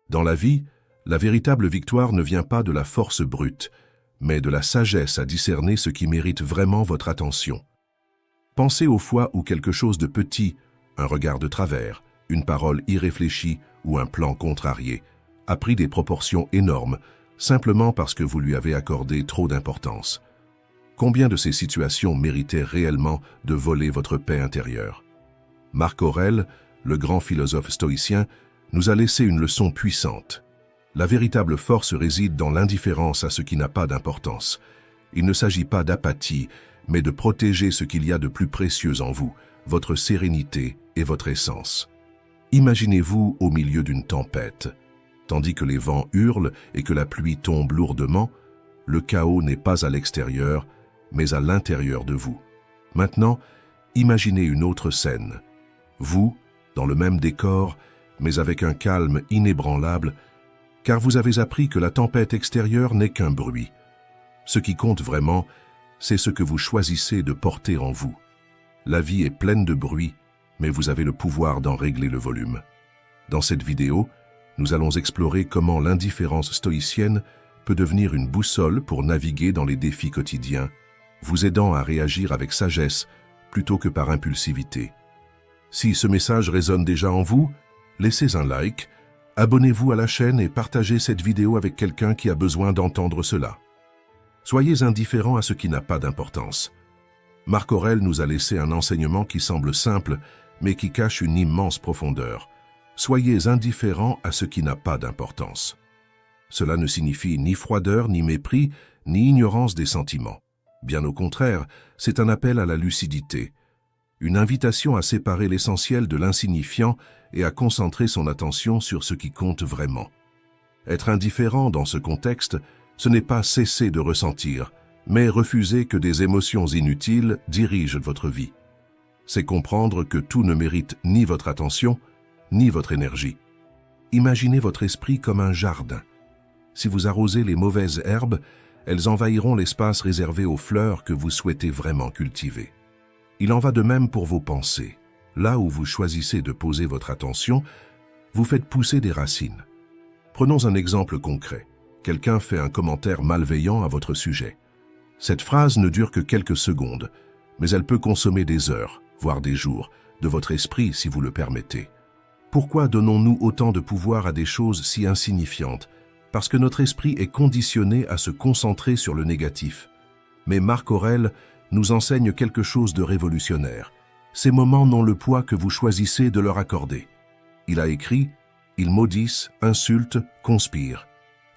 Dans la vie, la véritable victoire ne vient pas de la force brute, mais de la sagesse à discerner ce qui mérite vraiment votre attention. Pensez aux fois où quelque chose de petit, un regard de travers, une parole irréfléchie ou un plan contrarié, a pris des proportions énormes, simplement parce que vous lui avez accordé trop d'importance. Combien de ces situations méritaient réellement de voler votre paix intérieure? Marc Aurèle, le grand philosophe stoïcien, nous a laissé une leçon puissante. La véritable force réside dans l'indifférence à ce qui n'a pas d'importance. Il ne s'agit pas d'apathie, mais de protéger ce qu'il y a de plus précieux en vous, votre sérénité et votre essence. Imaginez-vous au milieu d'une tempête. Tandis que les vents hurlent et que la pluie tombe lourdement, le chaos n'est pas à l'extérieur, mais à l'intérieur de vous. Maintenant, imaginez une autre scène. Vous, dans le même décor, mais avec un calme inébranlable, car vous avez appris que la tempête extérieure n'est qu'un bruit. Ce qui compte vraiment, c'est ce que vous choisissez de porter en vous. La vie est pleine de bruit, mais vous avez le pouvoir d'en régler le volume. Dans cette vidéo, nous allons explorer comment l'indifférence stoïcienne peut devenir une boussole pour naviguer dans les défis quotidiens, vous aidant à réagir avec sagesse plutôt que par impulsivité. Si ce message résonne déjà en vous, laissez un like, abonnez-vous à la chaîne et partagez cette vidéo avec quelqu'un qui a besoin d'entendre cela. Soyez indifférents à ce qui n'a pas d'importance. Marc Aurèle nous a laissé un enseignement qui semble simple, mais qui cache une immense profondeur. Soyez indifférents à ce qui n'a pas d'importance. Cela ne signifie ni froideur, ni mépris, ni ignorance des sentiments. Bien au contraire, c'est un appel à la lucidité, une invitation à séparer l'essentiel de l'insignifiant et à concentrer son attention sur ce qui compte vraiment. Être indifférent dans ce contexte, ce n'est pas cesser de ressentir, mais refuser que des émotions inutiles dirigent votre vie. C'est comprendre que tout ne mérite ni votre attention, ni votre énergie. Imaginez votre esprit comme un jardin. Si vous arrosez les mauvaises herbes, elles envahiront l'espace réservé aux fleurs que vous souhaitez vraiment cultiver. Il en va de même pour vos pensées. Là où vous choisissez de poser votre attention, vous faites pousser des racines. Prenons un exemple concret. Quelqu'un fait un commentaire malveillant à votre sujet. Cette phrase ne dure que quelques secondes, mais elle peut consommer des heures, voire des jours, de votre esprit si vous le permettez. Pourquoi donnons-nous autant de pouvoir à des choses si insignifiantes? Parce que notre esprit est conditionné à se concentrer sur le négatif. Mais Marc Aurèle nous enseigne quelque chose de révolutionnaire. Ces moments n'ont le poids que vous choisissez de leur accorder. Il a écrit « Ils maudissent, insultent, conspirent ».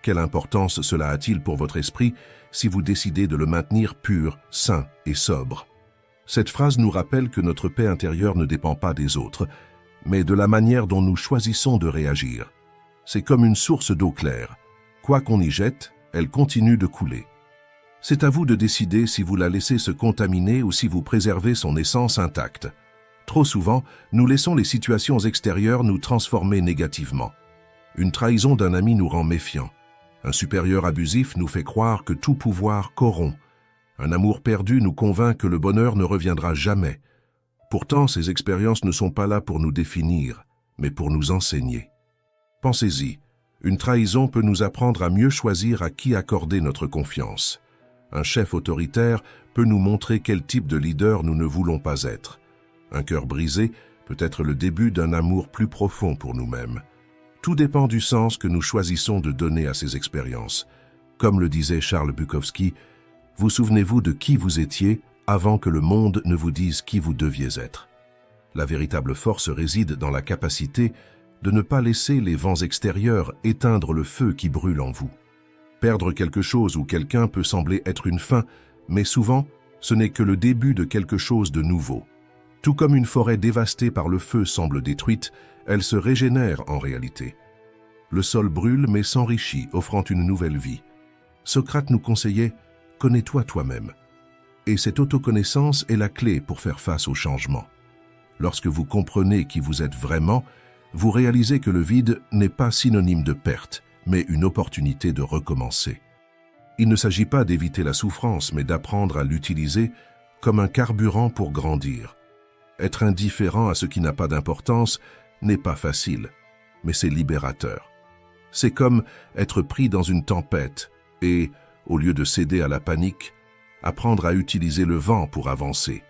Quelle importance cela a-t-il pour votre esprit si vous décidez de le maintenir pur, sain et sobre? Cette phrase nous rappelle que notre paix intérieure ne dépend pas des autres, mais de la manière dont nous choisissons de réagir. C'est comme une source d'eau claire. Quoi qu'on y jette, elle continue de couler. C'est à vous de décider si vous la laissez se contaminer ou si vous préservez son essence intacte. Trop souvent, nous laissons les situations extérieures nous transformer négativement. Une trahison d'un ami nous rend méfiants. Un supérieur abusif nous fait croire que tout pouvoir corrompt. Un amour perdu nous convainc que le bonheur ne reviendra jamais. Pourtant, ces expériences ne sont pas là pour nous définir, mais pour nous enseigner. Pensez-y, une trahison peut nous apprendre à mieux choisir à qui accorder notre confiance. Un chef autoritaire peut nous montrer quel type de leader nous ne voulons pas être. Un cœur brisé peut être le début d'un amour plus profond pour nous-mêmes. Tout dépend du sens que nous choisissons de donner à ces expériences. Comme le disait Charles Bukowski, vous souvenez-vous de qui vous étiez avant que le monde ne vous dise qui vous deviez être. La véritable force réside dans la capacité de ne pas laisser les vents extérieurs éteindre le feu qui brûle en vous. Perdre quelque chose ou quelqu'un peut sembler être une fin, mais souvent, ce n'est que le début de quelque chose de nouveau. Tout comme une forêt dévastée par le feu semble détruite, elle se régénère en réalité. Le sol brûle mais s'enrichit, offrant une nouvelle vie. Socrate nous conseillait « Connais-toi toi-même ». Et cette autoconnaissance est la clé pour faire face au changement. Lorsque vous comprenez qui vous êtes vraiment, vous réalisez que le vide n'est pas synonyme de perte, mais une opportunité de recommencer. Il ne s'agit pas d'éviter la souffrance, mais d'apprendre à l'utiliser comme un carburant pour grandir. Être indifférent à ce qui n'a pas d'importance n'est pas facile, mais c'est libérateur. C'est comme être pris dans une tempête et, au lieu de céder à la panique, apprendre à utiliser le vent pour avancer.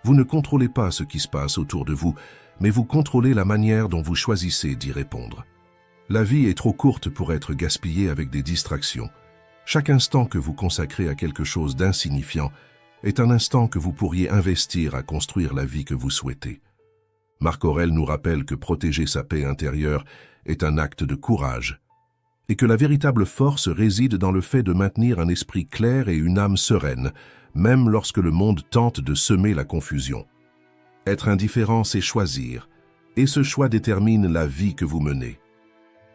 Vous ne contrôlez pas ce qui se passe autour de vous, mais vous contrôlez la manière dont vous choisissez d'y répondre. La vie est trop courte pour être gaspillée avec des distractions. Chaque instant que vous consacrez à quelque chose d'insignifiant est un instant que vous pourriez investir à construire la vie que vous souhaitez. Marc Aurèle nous rappelle que protéger sa paix intérieure est un acte de courage, et que la véritable force réside dans le fait de maintenir un esprit clair et une âme sereine, même lorsque le monde tente de semer la confusion. Être indifférent, c'est choisir, et ce choix détermine la vie que vous menez.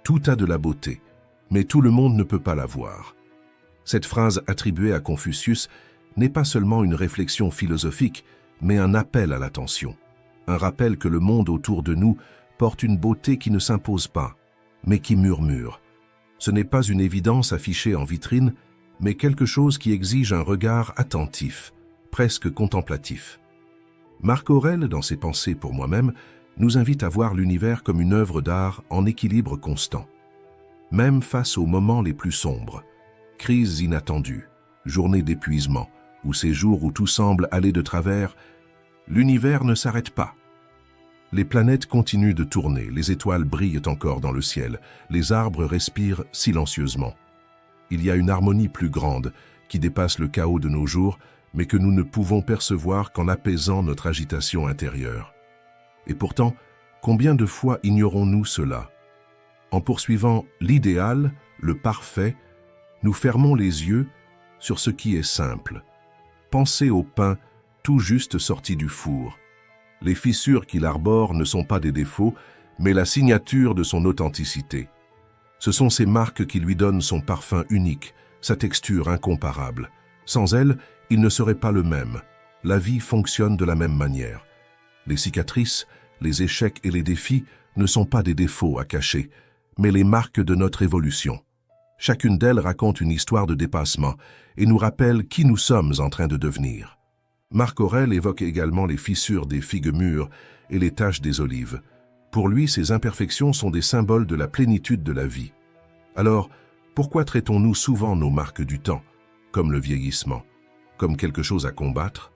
Tout a de la beauté, mais tout le monde ne peut pas la voir. Cette phrase attribuée à Confucius n'est pas seulement une réflexion philosophique, mais un appel à l'attention. Un rappel que le monde autour de nous porte une beauté qui ne s'impose pas, mais qui murmure. Ce n'est pas une évidence affichée en vitrine, mais quelque chose qui exige un regard attentif, presque contemplatif. Marc Aurèle, dans ses Pensées pour moi-même, nous invite à voir l'univers comme une œuvre d'art en équilibre constant. Même face aux moments les plus sombres, crises inattendues, journées d'épuisement, ou ces jours où tout semble aller de travers, l'univers ne s'arrête pas. Les planètes continuent de tourner, les étoiles brillent encore dans le ciel, les arbres respirent silencieusement. Il y a une harmonie plus grande qui dépasse le chaos de nos jours, mais que nous ne pouvons percevoir qu'en apaisant notre agitation intérieure. Et pourtant, combien de fois ignorons-nous cela? En poursuivant l'idéal, le parfait, nous fermons les yeux sur ce qui est simple. Pensez au pain tout juste sorti du four. Les fissures qu'il arbore ne sont pas des défauts, mais la signature de son authenticité. Ce sont ces marques qui lui donnent son parfum unique, sa texture incomparable. Sans elles, il ne serait pas le même. La vie fonctionne de la même manière. Les cicatrices, les échecs et les défis ne sont pas des défauts à cacher, mais les marques de notre évolution. Chacune d'elles raconte une histoire de dépassement et nous rappelle qui nous sommes en train de devenir. Marc Aurèle évoque également les fissures des figues mûres et les taches des olives. Pour lui, ces imperfections sont des symboles de la plénitude de la vie. Alors, pourquoi traitons-nous souvent nos marques du temps, comme le vieillissement, comme quelque chose à combattre?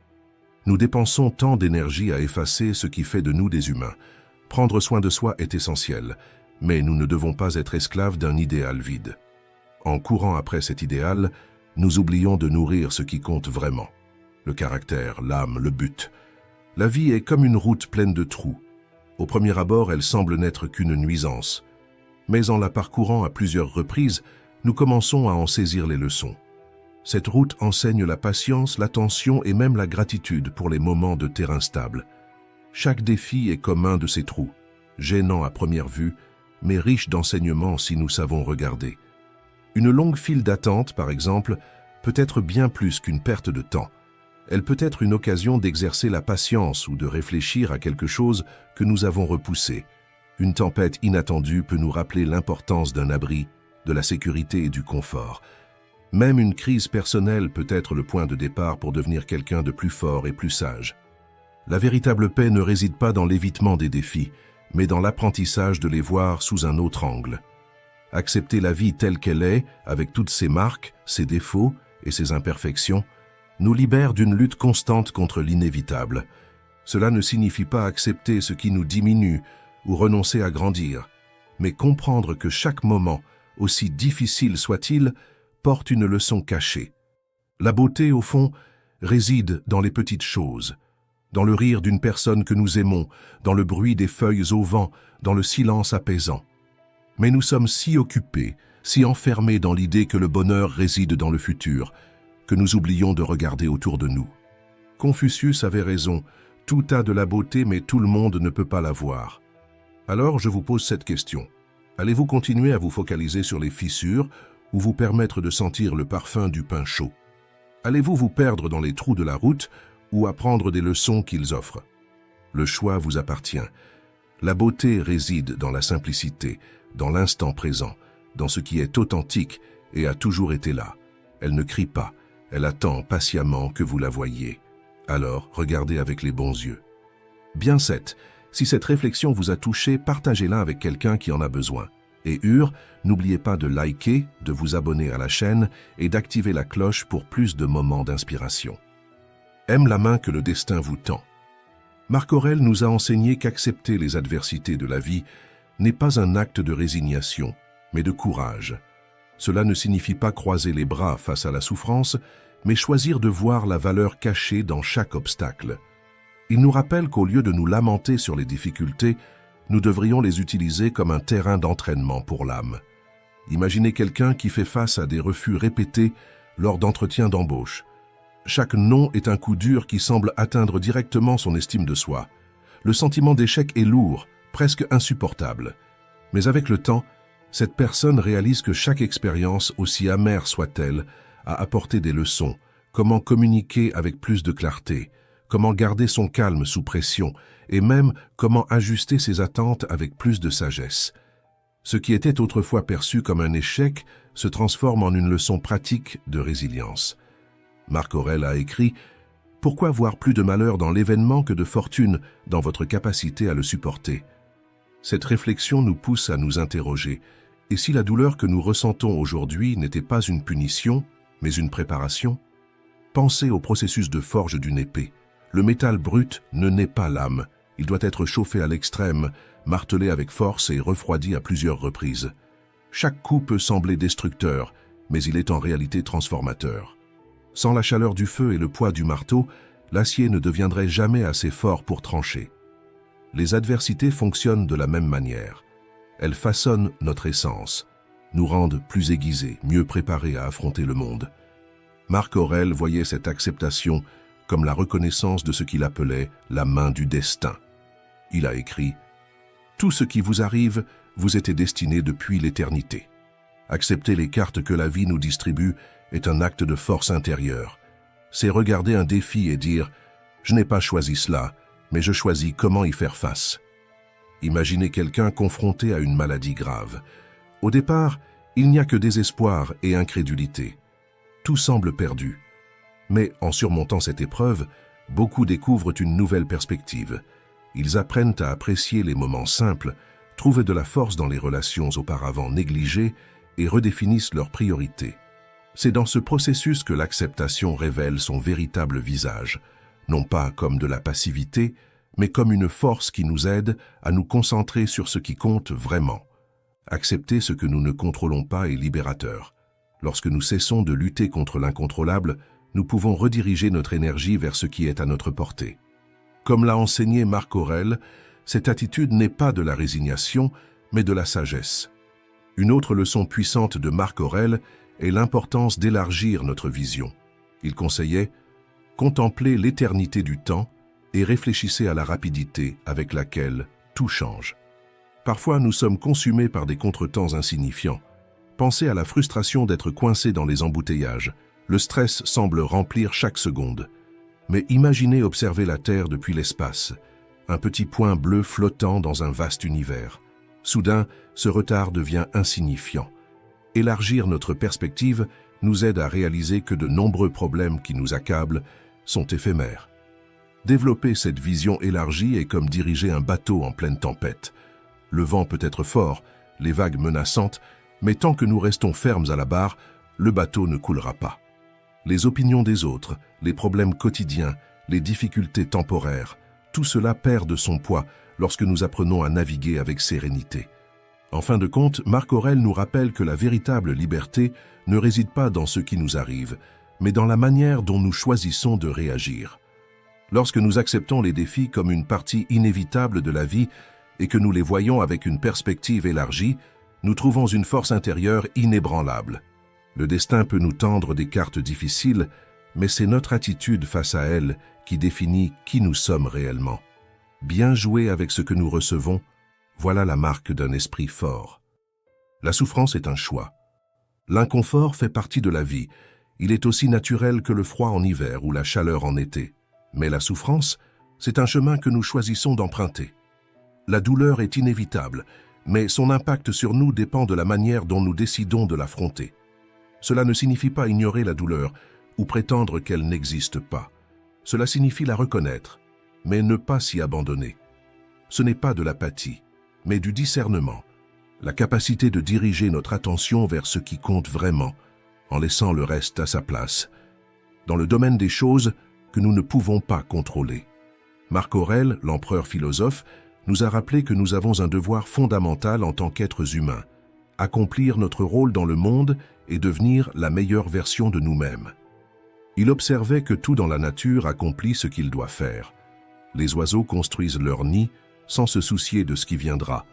Nous dépensons tant d'énergie à effacer ce qui fait de nous des humains. Prendre soin de soi est essentiel, mais nous ne devons pas être esclaves d'un idéal vide. En courant après cet idéal, nous oublions de nourrir ce qui compte vraiment. Le caractère, l'âme, le but. La vie est comme une route pleine de trous. Au premier abord, elle semble n'être qu'une nuisance. Mais en la parcourant à plusieurs reprises, nous commençons à en saisir les leçons. Cette route enseigne la patience, l'attention et même la gratitude pour les moments de terrain stable. Chaque défi est comme un de ces trous, gênant à première vue, mais riche d'enseignements si nous savons regarder. Une longue file d'attente, par exemple, peut être bien plus qu'une perte de temps. Elle peut être une occasion d'exercer la patience ou de réfléchir à quelque chose que nous avons repoussé. Une tempête inattendue peut nous rappeler l'importance d'un abri, de la sécurité et du confort. Même une crise personnelle peut être le point de départ pour devenir quelqu'un de plus fort et plus sage. La véritable paix ne réside pas dans l'évitement des défis, mais dans l'apprentissage de les voir sous un autre angle. Accepter la vie telle qu'elle est, avec toutes ses marques, ses défauts et ses imperfections, nous libère d'une lutte constante contre l'inévitable. Cela ne signifie pas accepter ce qui nous diminue ou renoncer à grandir, mais comprendre que chaque moment, aussi difficile soit-il, porte une leçon cachée. La beauté, au fond, réside dans les petites choses, dans le rire d'une personne que nous aimons, dans le bruit des feuilles au vent, dans le silence apaisant. Mais nous sommes si occupés, si enfermés dans l'idée que le bonheur réside dans le futur, que nous oublions de regarder autour de nous. Confucius avait raison, tout a de la beauté mais tout le monde ne peut pas la voir. Alors je vous pose cette question. Allez-vous continuer à vous focaliser sur les fissures ou vous permettre de sentir le parfum du pain chaud? Allez-vous vous perdre dans les trous de la route ou apprendre des leçons qu'ils offrent? Le choix vous appartient. La beauté réside dans la simplicité, dans l'instant présent, dans ce qui est authentique et a toujours été là. Elle ne crie pas, elle attend patiemment que vous la voyiez. Alors, regardez avec les bons yeux. Bien 7. Si cette réflexion vous a touché, partagez-la avec quelqu'un qui en a besoin. Et n'oubliez pas de liker, de vous abonner à la chaîne et d'activer la cloche pour plus de moments d'inspiration. Aime la main que le destin vous tend. Marc Aurèle nous a enseigné qu'accepter les adversités de la vie n'est pas un acte de résignation, mais de courage. Cela ne signifie pas croiser les bras face à la souffrance, mais choisir de voir la valeur cachée dans chaque obstacle. Il nous rappelle qu'au lieu de nous lamenter sur les difficultés, nous devrions les utiliser comme un terrain d'entraînement pour l'âme. Imaginez quelqu'un qui fait face à des refus répétés lors d'entretiens d'embauche. Chaque non est un coup dur qui semble atteindre directement son estime de soi. Le sentiment d'échec est lourd, presque insupportable. Mais avec le temps, cette personne réalise que chaque expérience, aussi amère soit-elle, a apporté des leçons, comment communiquer avec plus de clarté, comment garder son calme sous pression, et même comment ajuster ses attentes avec plus de sagesse. Ce qui était autrefois perçu comme un échec se transforme en une leçon pratique de résilience. Marc Aurèle a écrit « Pourquoi voir plus de malheur dans l'événement que de fortune dans votre capacité à le supporter ?» Cette réflexion nous pousse à nous interroger. Et si la douleur que nous ressentons aujourd'hui n'était pas une punition, mais une préparation? Pensez au processus de forge d'une épée. Le métal brut ne naît pas l'âme. Il doit être chauffé à l'extrême, martelé avec force et refroidi à plusieurs reprises. Chaque coup peut sembler destructeur, mais il est en réalité transformateur. Sans la chaleur du feu et le poids du marteau, l'acier ne deviendrait jamais assez fort pour trancher. Les adversités fonctionnent de la même manière. Elles façonnent notre essence, nous rendent plus aiguisés, mieux préparés à affronter le monde. Marc Aurèle voyait cette acceptation comme la reconnaissance de ce qu'il appelait la main du destin. Il a écrit « Tout ce qui vous arrive vous était destiné depuis l'éternité. Accepter les cartes que la vie nous distribue est un acte de force intérieure. C'est regarder un défi et dire « Je n'ai pas choisi cela, mais je choisis comment y faire face. » Imaginez quelqu'un confronté à une maladie grave. Au départ, il n'y a que désespoir et incrédulité. Tout semble perdu. Mais en surmontant cette épreuve, beaucoup découvrent une nouvelle perspective. Ils apprennent à apprécier les moments simples, trouvent de la force dans les relations auparavant négligées et redéfinissent leurs priorités. C'est dans ce processus que l'acceptation révèle son véritable visage, non pas comme de la passivité, mais comme une force qui nous aide à nous concentrer sur ce qui compte vraiment. Accepter ce que nous ne contrôlons pas est libérateur. Lorsque nous cessons de lutter contre l'incontrôlable, nous pouvons rediriger notre énergie vers ce qui est à notre portée. Comme l'a enseigné Marc Aurèle, cette attitude n'est pas de la résignation, mais de la sagesse. Une autre leçon puissante de Marc Aurèle est l'importance d'élargir notre vision. Il conseillait « Contemplez l'éternité du temps et réfléchissez à la rapidité avec laquelle tout change. » Parfois, nous sommes consumés par des contretemps insignifiants. Pensez à la frustration d'être coincé dans les embouteillages. Le stress semble remplir chaque seconde. Mais imaginez observer la Terre depuis l'espace, un petit point bleu flottant dans un vaste univers. Soudain, ce retard devient insignifiant. Élargir notre perspective nous aide à réaliser que de nombreux problèmes qui nous accablent sont éphémères. Développer cette vision élargie est comme diriger un bateau en pleine tempête. Le vent peut être fort, les vagues menaçantes, mais tant que nous restons fermes à la barre, le bateau ne coulera pas. Les opinions des autres, les problèmes quotidiens, les difficultés temporaires, tout cela perd de son poids lorsque nous apprenons à naviguer avec sérénité. En fin de compte, Marc Aurèle nous rappelle que la véritable liberté ne réside pas dans ce qui nous arrive, mais dans la manière dont nous choisissons de réagir. Lorsque nous acceptons les défis comme une partie inévitable de la vie et que nous les voyons avec une perspective élargie, nous trouvons une force intérieure inébranlable. Le destin peut nous tendre des cartes difficiles, mais c'est notre attitude face à elles qui définit qui nous sommes réellement. Bien jouer avec ce que nous recevons, voilà la marque d'un esprit fort. La souffrance est un choix. L'inconfort fait partie de la vie. Il est aussi naturel que le froid en hiver ou la chaleur en été. Mais la souffrance, c'est un chemin que nous choisissons d'emprunter. La douleur est inévitable, mais son impact sur nous dépend de la manière dont nous décidons de l'affronter. Cela ne signifie pas ignorer la douleur ou prétendre qu'elle n'existe pas. Cela signifie la reconnaître, mais ne pas s'y abandonner. Ce n'est pas de l'apathie, mais du discernement. la capacité de diriger notre attention vers ce qui compte vraiment, en laissant le reste à sa place, dans le domaine des choses que nous ne pouvons pas contrôler. Marc Aurèle, l'empereur philosophe, nous a rappelé que nous avons un devoir fondamental en tant qu'êtres humains, accomplir notre rôle dans le monde et devenir la meilleure version de nous-mêmes. Il observait que tout dans la nature accomplit ce qu'il doit faire. Les oiseaux construisent leur nid sans se soucier de ce qui viendra.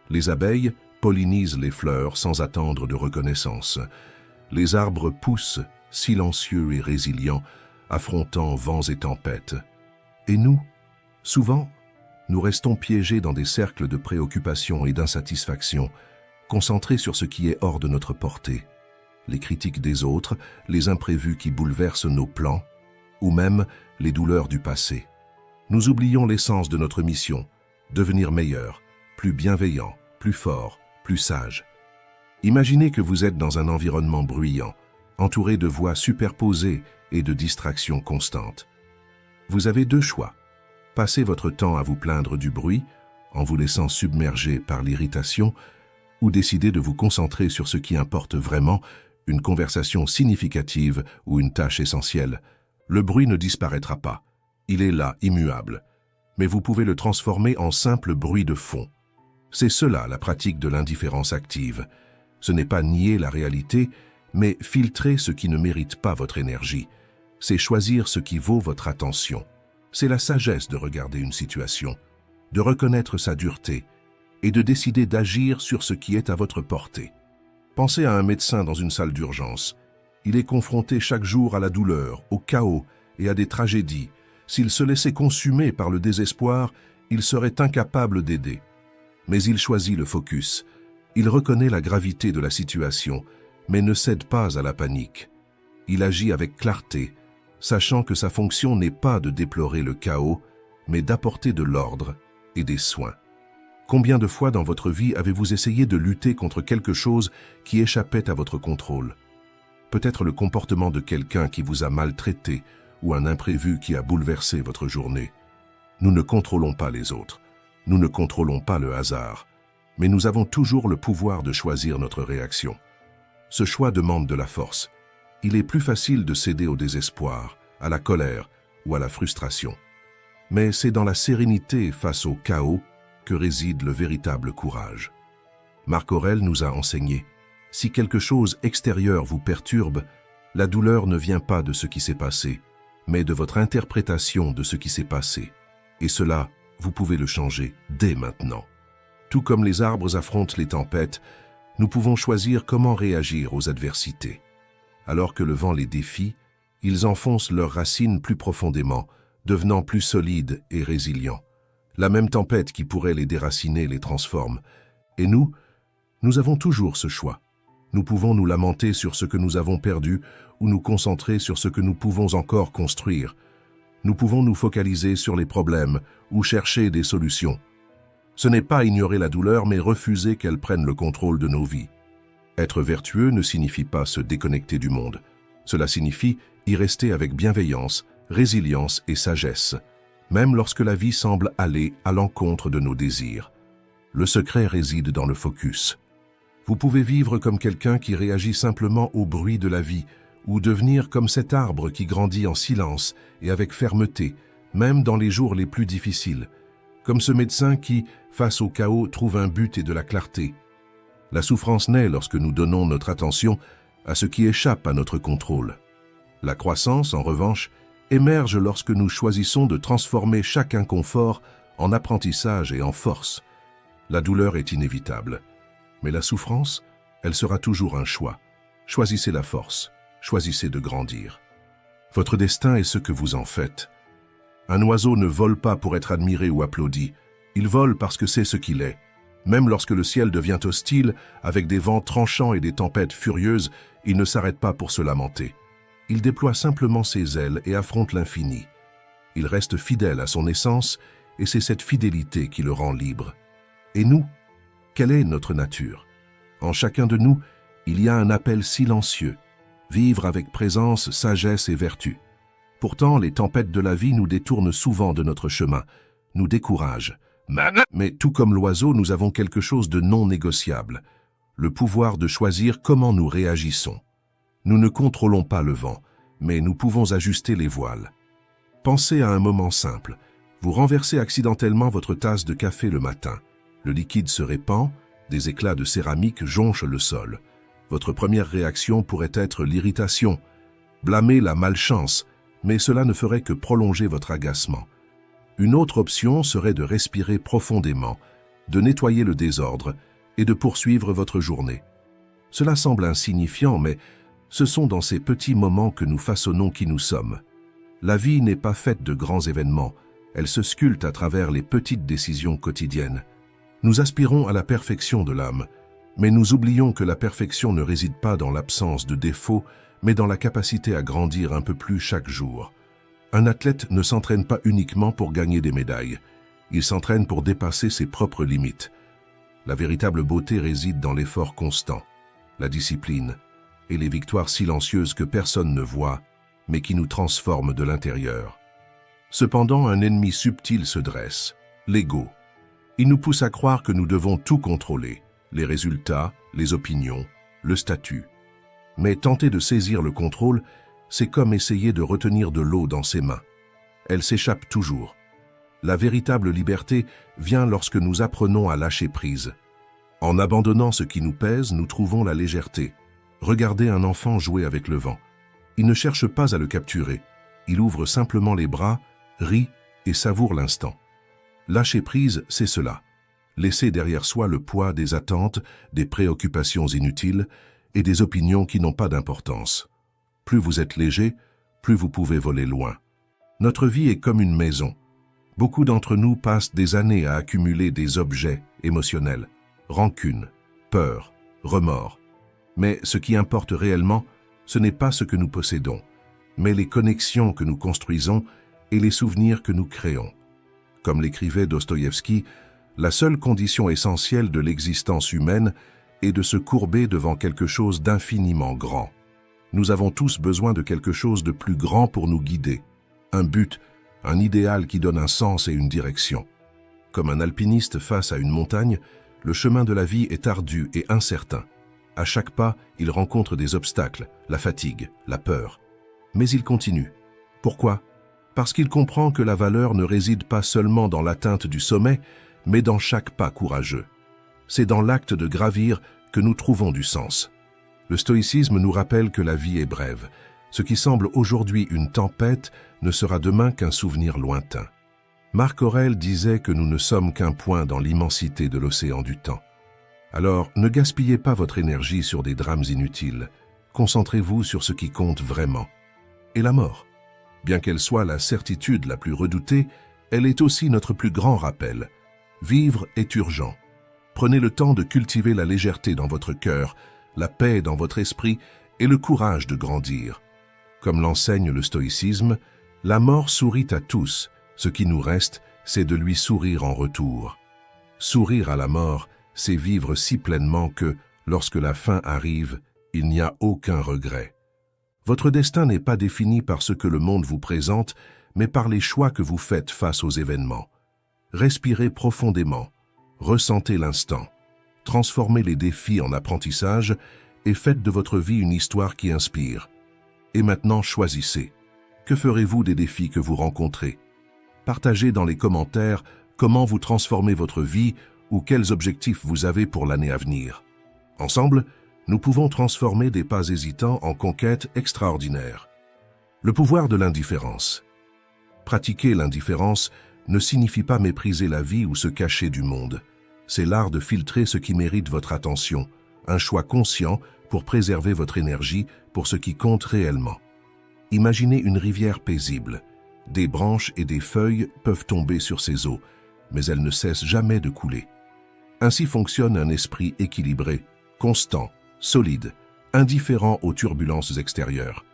Les abeilles pollinisent les fleurs sans attendre de reconnaissance. Les arbres poussent, silencieux et résilients, affrontant vents et tempêtes. Et nous, souvent, nous restons piégés dans des cercles de préoccupation et d'insatisfaction, concentrés sur ce qui est hors de notre portée. Les critiques des autres, les imprévus qui bouleversent nos plans, ou même les douleurs du passé. Nous oublions l'essence de notre mission, devenir meilleur, plus bienveillant, plus fort, plus sage. Imaginez que vous êtes dans un environnement bruyant, entouré de voix superposées et de distractions constantes. Vous avez deux choix. Passez votre temps à vous plaindre du bruit, en vous laissant submerger par l'irritation, ou décider de vous concentrer sur ce qui importe vraiment, une conversation significative ou une tâche essentielle. Le bruit ne disparaîtra pas. Il est là, immuable. Mais vous pouvez le transformer en simple bruit de fond. C'est cela la pratique de l'indifférence active. Ce n'est pas nier la réalité, mais filtrer ce qui ne mérite pas votre énergie. C'est choisir ce qui vaut votre attention. C'est la sagesse de regarder une situation, de reconnaître sa dureté et de décider d'agir sur ce qui est à votre portée. Pensez à un médecin dans une salle d'urgence. Il est confronté chaque jour à la douleur, au chaos et à des tragédies. S'il se laissait consumer par le désespoir, il serait incapable d'aider. Mais il choisit le focus. Il reconnaît la gravité de la situation, mais ne cède pas à la panique. Il agit avec clarté, sachant que sa fonction n'est pas de déplorer le chaos, mais d'apporter de l'ordre et des soins. Combien de fois dans votre vie avez-vous essayé de lutter contre quelque chose qui échappait à votre contrôle? Peut-être le comportement de quelqu'un qui vous a maltraité ou un imprévu qui a bouleversé votre journée. Nous ne contrôlons pas les autres, nous ne contrôlons pas le hasard, mais nous avons toujours le pouvoir de choisir notre réaction. Ce choix demande de la force. Il est plus facile de céder au désespoir, à la colère ou à la frustration. Mais c'est dans la sérénité face au chaos que réside le véritable courage. Marc Aurèle nous a enseigné, si quelque chose extérieur vous perturbe, la douleur ne vient pas de ce qui s'est passé, mais de votre interprétation de ce qui s'est passé. Et cela, vous pouvez le changer dès maintenant. Tout comme les arbres affrontent les tempêtes, nous pouvons choisir comment réagir aux adversités. Alors que le vent les défie, ils enfoncent leurs racines plus profondément, devenant plus solides et résilients. La même tempête qui pourrait les déraciner les transforme. Et nous avons toujours ce choix. Nous pouvons nous lamenter sur ce que nous avons perdu ou nous concentrer sur ce que nous pouvons encore construire. Nous pouvons nous focaliser sur les problèmes ou chercher des solutions. Ce n'est pas ignorer la douleur, mais refuser qu'elle prenne le contrôle de nos vies. Être vertueux ne signifie pas se déconnecter du monde. Cela signifie y rester avec bienveillance, résilience et sagesse, même lorsque la vie semble aller à l'encontre de nos désirs. Le secret réside dans le focus. Vous pouvez vivre comme quelqu'un qui réagit simplement au bruit de la vie, ou devenir comme cet arbre qui grandit en silence et avec fermeté, même dans les jours les plus difficiles, comme ce médecin qui, face au chaos, trouve un but et de la clarté. La souffrance naît lorsque nous donnons notre attention à ce qui échappe à notre contrôle. La croissance, en revanche, émerge lorsque nous choisissons de transformer chaque inconfort en apprentissage et en force. La douleur est inévitable, mais la souffrance, elle sera toujours un choix. Choisissez la force, choisissez de grandir. Votre destin est ce que vous en faites. Un oiseau ne vole pas pour être admiré ou applaudi, il vole parce que c'est ce qu'il est. Même lorsque le ciel devient hostile, avec des vents tranchants et des tempêtes furieuses, il ne s'arrête pas pour se lamenter. Il déploie simplement ses ailes et affronte l'infini. Il reste fidèle à son essence et c'est cette fidélité qui le rend libre. Et nous, quelle est notre nature? En chacun de nous, il y a un appel silencieux, vivre avec présence, sagesse et vertu. Pourtant, les tempêtes de la vie nous détournent souvent de notre chemin, nous découragent, Mais tout comme l'oiseau, nous avons quelque chose de non négociable, le pouvoir de choisir comment nous réagissons. Nous ne contrôlons pas le vent, mais nous pouvons ajuster les voiles. Pensez à un moment simple. Vous renversez accidentellement votre tasse de café le matin. Le liquide se répand, des éclats de céramique jonchent le sol. Votre première réaction pourrait être l'irritation, blâmer la malchance, mais cela ne ferait que prolonger votre agacement. Une autre option serait de respirer profondément, de nettoyer le désordre et de poursuivre votre journée. Cela semble insignifiant, mais ce sont dans ces petits moments que nous façonnons qui nous sommes. La vie n'est pas faite de grands événements, elle se sculpte à travers les petites décisions quotidiennes. Nous aspirons à la perfection de l'âme, mais nous oublions que la perfection ne réside pas dans l'absence de défauts, mais dans la capacité à grandir un peu plus chaque jour. Un athlète ne s'entraîne pas uniquement pour gagner des médailles, il s'entraîne pour dépasser ses propres limites. La véritable beauté réside dans l'effort constant, la discipline et les victoires silencieuses que personne ne voit, mais qui nous transforment de l'intérieur. Cependant, un ennemi subtil se dresse, l'ego. Il nous pousse à croire que nous devons tout contrôler, les résultats, les opinions, le statut. Mais tenter de saisir le contrôle, c'est comme essayer de retenir de l'eau dans ses mains. Elle s'échappe toujours. La véritable liberté vient lorsque nous apprenons à lâcher prise. En abandonnant ce qui nous pèse, nous trouvons la légèreté. Regardez un enfant jouer avec le vent. Il ne cherche pas à le capturer. Il ouvre simplement les bras, rit et savoure l'instant. Lâcher prise, c'est cela. Laisser derrière soi le poids des attentes, des préoccupations inutiles et des opinions qui n'ont pas d'importance. Plus vous êtes léger, plus vous pouvez voler loin. Notre vie est comme une maison. Beaucoup d'entre nous passent des années à accumuler des objets émotionnels, rancune, peur, remords. Mais ce qui importe réellement, ce n'est pas ce que nous possédons, mais les connexions que nous construisons et les souvenirs que nous créons. Comme l'écrivait Dostoïevski, la seule condition essentielle de l'existence humaine est de se courber devant quelque chose d'infiniment grand. Nous avons tous besoin de quelque chose de plus grand pour nous guider, un but, un idéal qui donne un sens et une direction. Comme un alpiniste face à une montagne, le chemin de la vie est ardu et incertain. À chaque pas, il rencontre des obstacles, la fatigue, la peur. Mais il continue. Pourquoi? Parce qu'il comprend que la valeur ne réside pas seulement dans l'atteinte du sommet, mais dans chaque pas courageux. C'est dans l'acte de gravir que nous trouvons du sens. Le stoïcisme nous rappelle que la vie est brève. Ce qui semble aujourd'hui une tempête ne sera demain qu'un souvenir lointain. Marc Aurèle disait que nous ne sommes qu'un point dans l'immensité de l'océan du temps. Alors, ne gaspillez pas votre énergie sur des drames inutiles. Concentrez-vous sur ce qui compte vraiment. Et la mort. Bien qu'elle soit la certitude la plus redoutée, elle est aussi notre plus grand rappel. Vivre est urgent. Prenez le temps de cultiver la légèreté dans votre cœur, la paix dans votre esprit et le courage de grandir. Comme l'enseigne le stoïcisme, la mort sourit à tous. Ce qui nous reste, c'est de lui sourire en retour. Sourire à la mort, c'est vivre si pleinement que, lorsque la fin arrive, il n'y a aucun regret. Votre destin n'est pas défini par ce que le monde vous présente, mais par les choix que vous faites face aux événements. Respirez profondément, ressentez l'instant, transformez les défis en apprentissage et faites de votre vie une histoire qui inspire. Et maintenant, choisissez. Que ferez-vous des défis que vous rencontrez? Partagez dans les commentaires comment vous transformez votre vie ou quels objectifs vous avez pour l'année à venir. Ensemble, nous pouvons transformer des pas hésitants en conquêtes extraordinaires. Le pouvoir de l'indifférence. Pratiquer l'indifférence ne signifie pas mépriser la vie ou se cacher du monde. C'est l'art de filtrer ce qui mérite votre attention, un choix conscient pour préserver votre énergie pour ce qui compte réellement. Imaginez une rivière paisible. Des branches et des feuilles peuvent tomber sur ses eaux, mais elles ne cessent jamais de couler. Ainsi fonctionne un esprit équilibré, constant, solide, indifférent aux turbulences extérieures.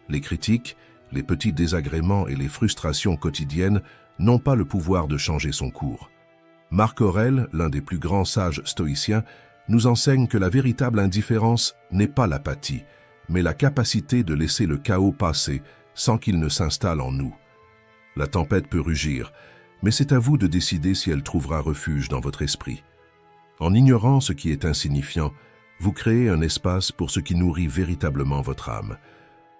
Les critiques, les petits désagréments et les frustrations quotidiennes n'ont pas le pouvoir de changer son cours. Marc Aurèle, l'un des plus grands sages stoïciens, nous enseigne que la véritable indifférence n'est pas l'apathie, mais la capacité de laisser le chaos passer sans qu'il ne s'installe en nous. La tempête peut rugir, mais c'est à vous de décider si elle trouvera refuge dans votre esprit. En ignorant ce qui est insignifiant, vous créez un espace pour ce qui nourrit véritablement votre âme.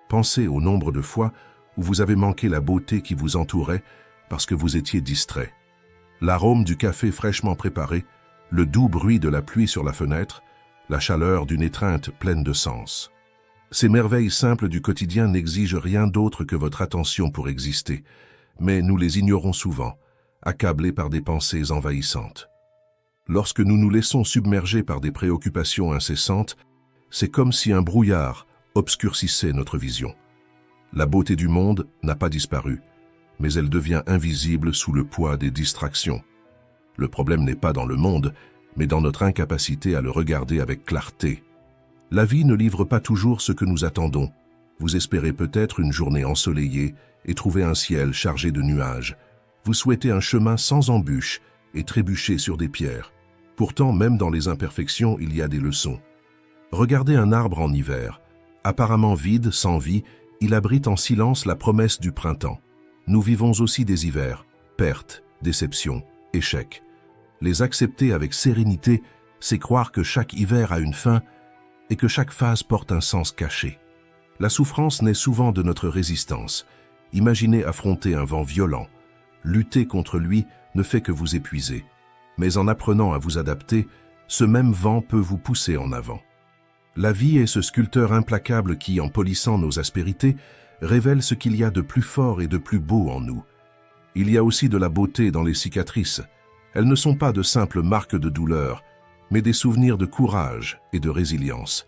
Pensez au nombre de fois où vous avez manqué la beauté qui vous entourait parce que vous étiez distrait. L'arôme du café fraîchement préparé, le doux bruit de la pluie sur la fenêtre, la chaleur d'une étreinte pleine de sens. Ces merveilles simples du quotidien n'exigent rien d'autre que votre attention pour exister, mais nous les ignorons souvent, accablés par des pensées envahissantes. Lorsque nous nous laissons submerger par des préoccupations incessantes, c'est comme si un brouillard obscurcissait notre vision. La beauté du monde n'a pas disparu, mais elle devient invisible sous le poids des distractions. Le problème n'est pas dans le monde, mais dans notre incapacité à le regarder avec clarté. La vie ne livre pas toujours ce que nous attendons. Vous espérez peut-être une journée ensoleillée et trouver un ciel chargé de nuages. Vous souhaitez un chemin sans embûches et trébuchez sur des pierres. Pourtant, même dans les imperfections, il y a des leçons. Regardez un arbre en hiver. Apparemment vide, sans vie, il abrite en silence la promesse du printemps. Nous vivons aussi des hivers, pertes, déceptions, échecs. Les accepter avec sérénité, c'est croire que chaque hiver a une fin et que chaque phase porte un sens caché. La souffrance naît souvent de notre résistance. Imaginez affronter un vent violent. Lutter contre lui ne fait que vous épuiser. Mais en apprenant à vous adapter, ce même vent peut vous pousser en avant. La vie est ce sculpteur implacable qui, en polissant nos aspérités, révèle ce qu'il y a de plus fort et de plus beau en nous. Il y a aussi de la beauté dans les cicatrices. Elles ne sont pas de simples marques de douleur, mais des souvenirs de courage et de résilience.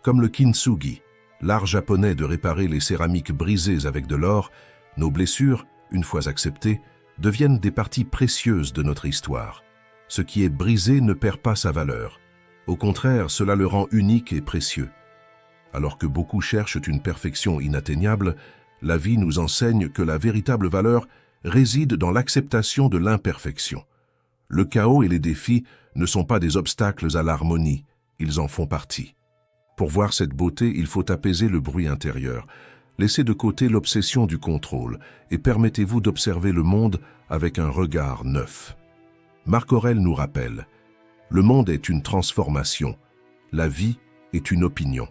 Comme le kintsugi, l'art japonais de réparer les céramiques brisées avec de l'or, nos blessures, une fois acceptées, deviennent des parties précieuses de notre histoire. Ce qui est brisé ne perd pas sa valeur. Au contraire, cela le rend unique et précieux. Alors que beaucoup cherchent une perfection inatteignable, la vie nous enseigne que la véritable valeur réside dans l'acceptation de l'imperfection. Le chaos et les défis ne sont pas des obstacles à l'harmonie, ils en font partie. Pour voir cette beauté, il faut apaiser le bruit intérieur. Laissez de côté l'obsession du contrôle et permettez-vous d'observer le monde avec un regard neuf. Marc Aurèle nous rappelle, le monde est une transformation, la vie est une opinion.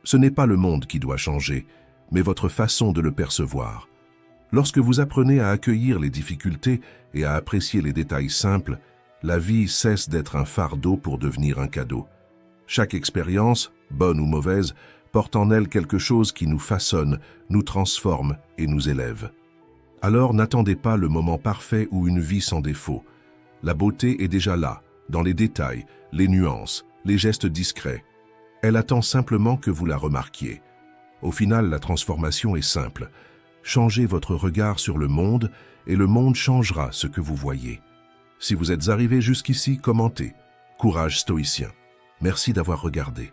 Ce n'est pas le monde qui doit changer, mais votre façon de le percevoir. Lorsque vous apprenez à accueillir les difficultés et à apprécier les détails simples, la vie cesse d'être un fardeau pour devenir un cadeau. Chaque expérience, bonne ou mauvaise, porte en elle quelque chose qui nous façonne, nous transforme et nous élève. Alors n'attendez pas le moment parfait ou une vie sans défaut. La beauté est déjà là, dans les détails, les nuances, les gestes discrets. Elle attend simplement que vous la remarquiez. Au final, la transformation est simple. Changez votre regard sur le monde et le monde changera ce que vous voyez. Si vous êtes arrivé jusqu'ici, commentez. Courage stoïcien. Merci d'avoir regardé.